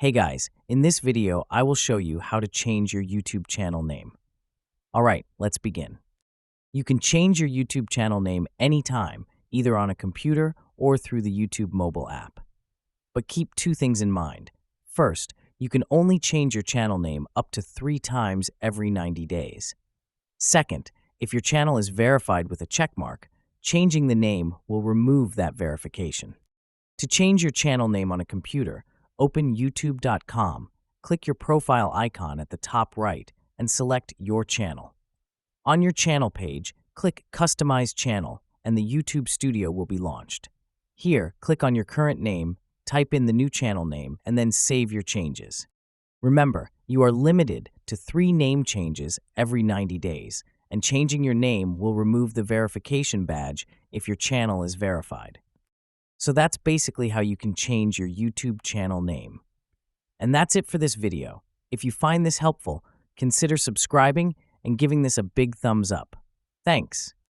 Hey guys, in this video, I will show you how to change your YouTube channel name. All right, let's begin. You can change your YouTube channel name anytime, either on a computer or through the YouTube mobile app. But keep two things in mind. First, you can only change your channel name up to 3 times every 90 days. Second, if your channel is verified with a checkmark, changing the name will remove that verification. To change your channel name on a computer, open youtube.com, click your profile icon at the top right, and select your channel. On your channel page, click Customize Channel, and the YouTube Studio will be launched. Here, click on your current name, type in the new channel name, and then save your changes. Remember, you are limited to 3 name changes every 90 days, and changing your name will remove the verification badge if your channel is verified. So that's basically how you can change your YouTube channel name. And that's it for this video. If you find this helpful, consider subscribing and giving this a big thumbs up. Thanks.